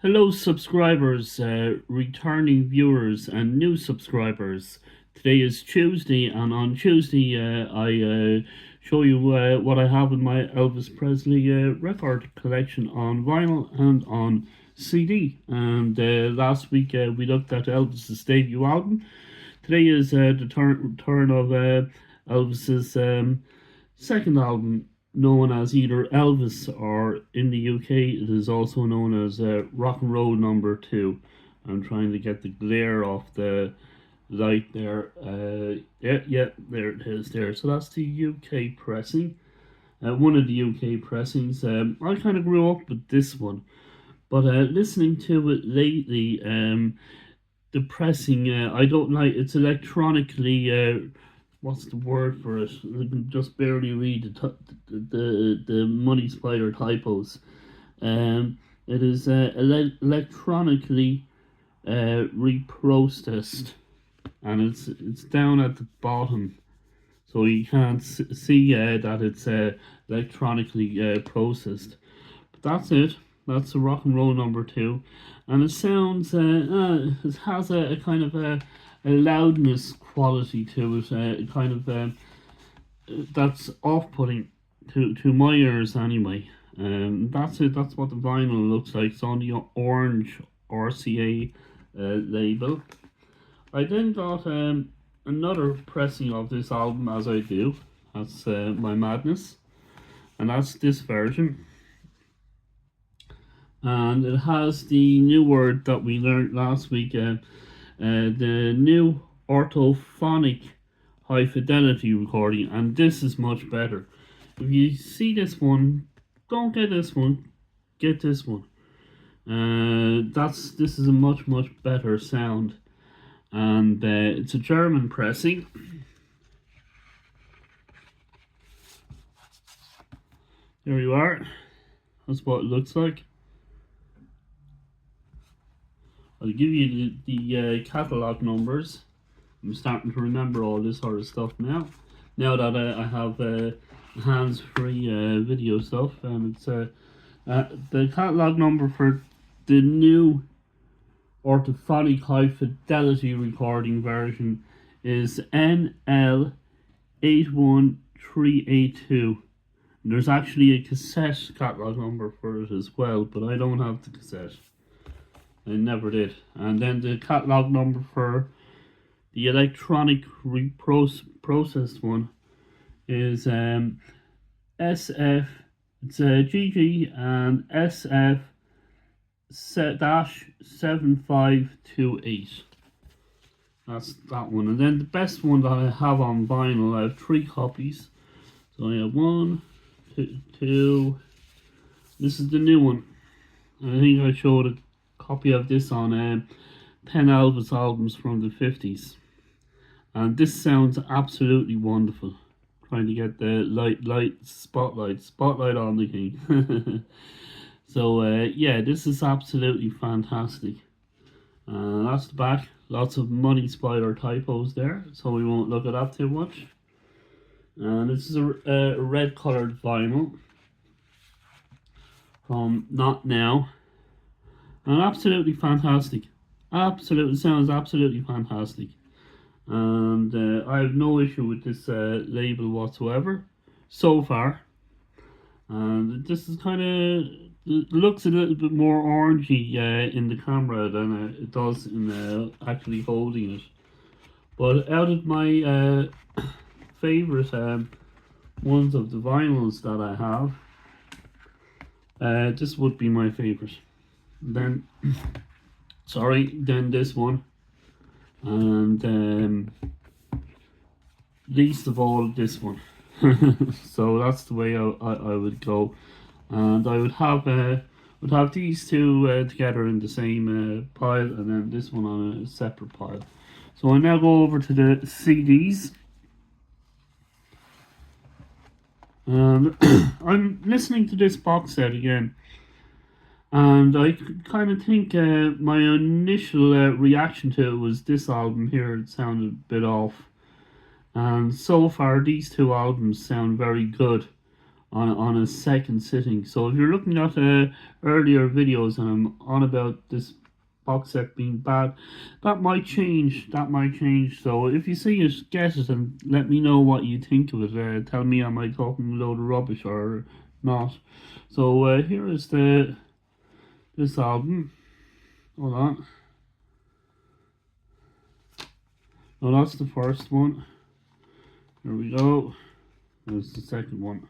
Hello, subscribers, returning viewers, and new subscribers. Today is Tuesday, and on Tuesday, I show you what I have in my Elvis Presley record collection on vinyl and on CD. And last week we looked at Elvis's debut album. Today is the turn of Elvis's second album, known as either Elvis or in the UK it is also known as Rock and Roll Number 2. I'm trying to get the glare off the light there. Yeah, there it is there. So that's the UK pressing. One of the UK pressings. I kind of grew up with this one, but listening to it lately, the pressing, I don't like. It's electronically. What's the word for it? I can just barely read the money spider typos. It is electronically reprocessed, and it's down at the bottom, so you can't see that it's electronically processed. But that's it. That's the Rock and Roll Number 2, and it sounds it has a kind of a loudness quality to it, kind of that's off-putting to my ears anyway. That's it. That's what the vinyl looks like. It's on the orange RCA label. I then got another pressing of this album, as I do. That's my madness, and that's this version. And it has the new word that we learned last week. The new orthophonic high fidelity recording, and this is much better. If you see this one, don't get this one, get this one. This is a much better sound, and it's a German pressing. There you are. That's what it looks like. I'll give you the catalogue numbers. I'm starting to remember all this sort of stuff now. Now that I have hands-free video stuff, and it's the catalogue number for the new orthophonic high fidelity recording version is NL81382. There's actually a cassette catalogue number for it as well, but I don't have the cassette. I never did. And then the catalog number for the electronic processed one is SF. It's GG and SF -7528. That's that one. And then the best one that I have on vinyl, I have 3 copies. So I have 1, 2. This is the new one. I think I showed it. Copy of this on 10 Elvis albums from the 50s, and this sounds absolutely wonderful. Trying to get the spotlight on the king. So yeah, this is absolutely fantastic. That's the back. Lots of money spider typos there, so we won't look at that too much. And this is a red colored vinyl from Not Now. And absolutely fantastic. Absolutely sounds absolutely fantastic. And I have no issue with this label whatsoever so far. And this is kind of, it looks a little bit more orangey in the camera than it does in actually holding it. But out of my favorite ones of the vinyls that I have, this would be my favorite. Then this one, and least of all this one. So that's the way I would go, and I would have these two together in the same pile, and then this one on a separate pile. So I now go over to the CDs, and I'm listening to this box set again. And I kind of think my initial reaction to it was this album here. It sounded a bit off. And so far, these two albums sound very good on a second sitting. So if you're looking at earlier videos and I'm on about this box set being bad, that might change. That might change. So if you see it, get it and let me know what you think of it. Tell me, am I talking a load of rubbish or not? So here is this album. Hold on. No, that's the first one. Here we go. There's the second one.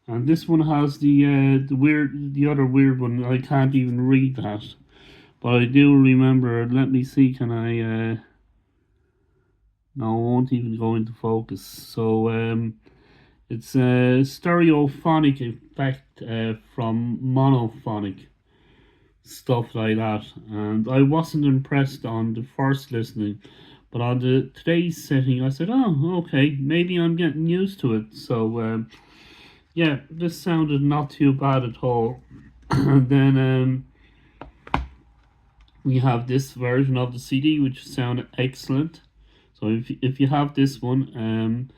And this one has the other weird one. I can't even read that, but I do remember. Let me see. Can I? No, I won't even go into focus. So it's a stereophonic effect from monophonic stuff like that, and I wasn't impressed on the first listening, but on the today's setting, I said, "Oh, okay, maybe I'm getting used to it." So yeah, this sounded not too bad at all. And then we have this version of the CD, which sounded excellent. So if you have this one,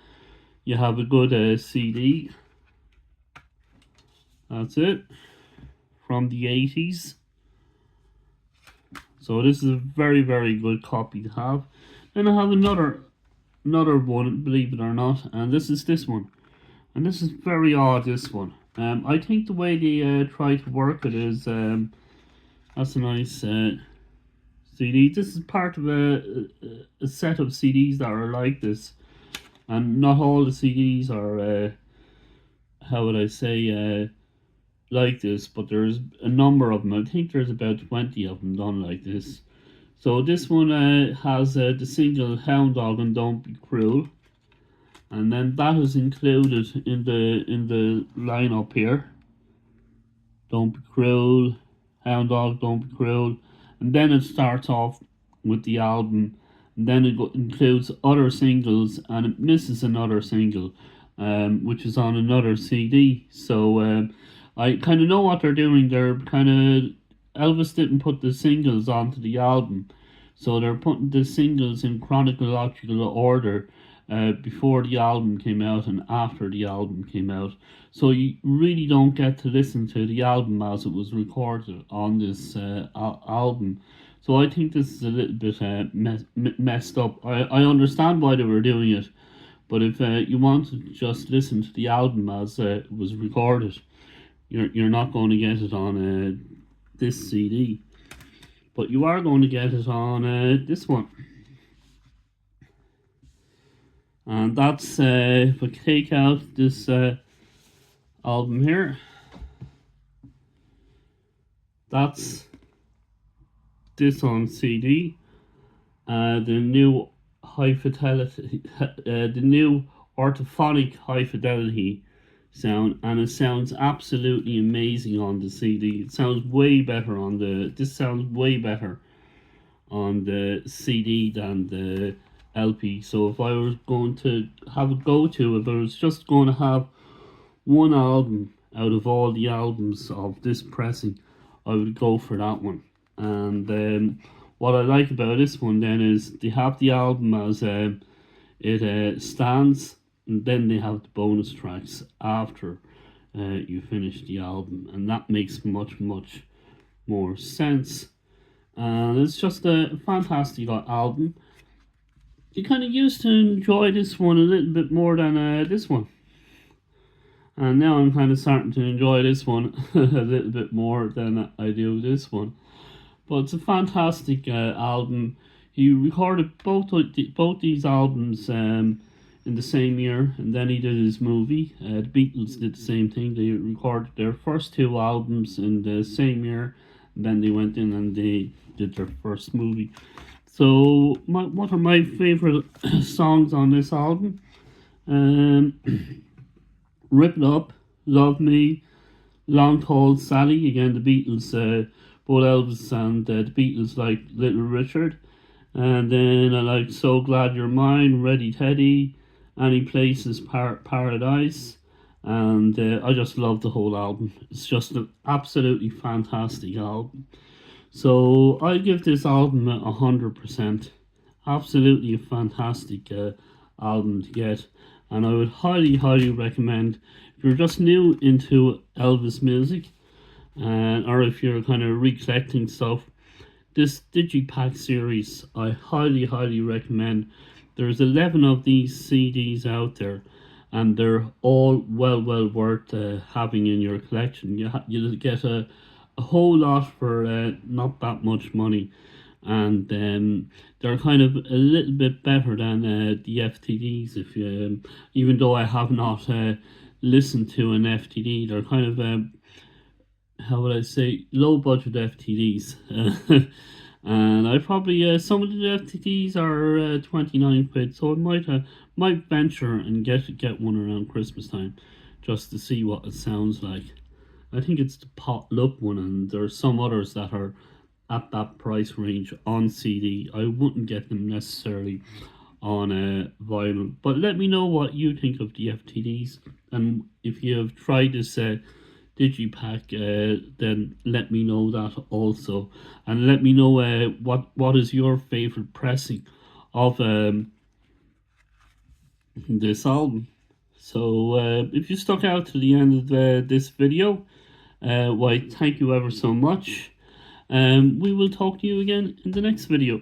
you have a good CD. That's it, from the 80s. So this is a very, very good copy to have. Then I have another one, believe it or not, and this one. And this is very odd, this one. I think the way they try to work it is, that's a nice CD. This is part of a set of CDs that are like this. And not all the CDs are, how would I say, like this, but there's a number of them. I think there's about 20 of them done like this. So this one has the single Hound Dog and Don't Be Cruel. And then that is included in the lineup here. Don't Be Cruel, Hound Dog, Don't Be Cruel. And then it starts off with the album. And then it includes other singles, and it misses another single, which is on another CD. So I kind of know what they're doing. They're kind of, Elvis didn't put the singles onto the album, so they're putting the singles in chronological order. Before the album came out and after the album came out. So you really don't get to listen to the album as it was recorded on this album. So I think this is a little bit messed up. I understand why they were doing it, but if you want to just listen to the album as it was recorded, you're not going to get it on this CD. But you are going to get it on this one. And that's, if I take out this album here, that's this on CD, the new high fidelity, the new orthophonic high fidelity sound, and it sounds absolutely amazing on the CD. It sounds way better on this sounds way better on the CD than the LP. So if I was going to have a go-to, if I was just going to have one album out of all the albums of this pressing, I would go for that one. And what I like about this one then is they have the album as it stands, and then they have the bonus tracks after you finish the album, and that makes much more sense. And it's just a fantastic album. You kind of used to enjoy this one a little bit more than this one. And now I'm kind of starting to enjoy this one a little bit more than I do this one. But it's a fantastic album. He recorded both these albums in the same year, and then he did his movie. The Beatles did the same thing. They recorded their first two albums in the same year, and then they went in and they did their first movie. So, what are my favourite songs on this album? Rip It Up, Love Me, Long Tall Sally. Again, the Beatles, both Elvis and the Beatles like Little Richard. And then I like So Glad You're Mine, Ready Teddy, Any Places Paradise. And I just love the whole album. It's just an absolutely fantastic album. So I give this album 100%. Absolutely a fantastic album to get. and I would highly recommend, if you're just new into Elvis music, or if you're kind of recollecting stuff, this Digipack series I highly recommend. There's 11 of these CDs out there, and they're all well worth having in your collection. You'll get a whole lot for not that much money, and they're kind of a little bit better than the FTDs. If you, even though I have not listened to an FTD, they're kind of how would I say, low budget FTDs. And I probably some of the FTDs are 29 quid, so I might venture and get one around Christmas time, just to see what it sounds like. I think it's the Potluck one, and there's some others that are at that price range on CD. I wouldn't get them necessarily on vinyl, but let me know what you think of the FTDs, and if you have tried this Digipack, then let me know that also, and let me know what is your favorite pressing of this album. So if you stuck out to the end of this video, why, thank you ever so much. We will talk to you again in the next video.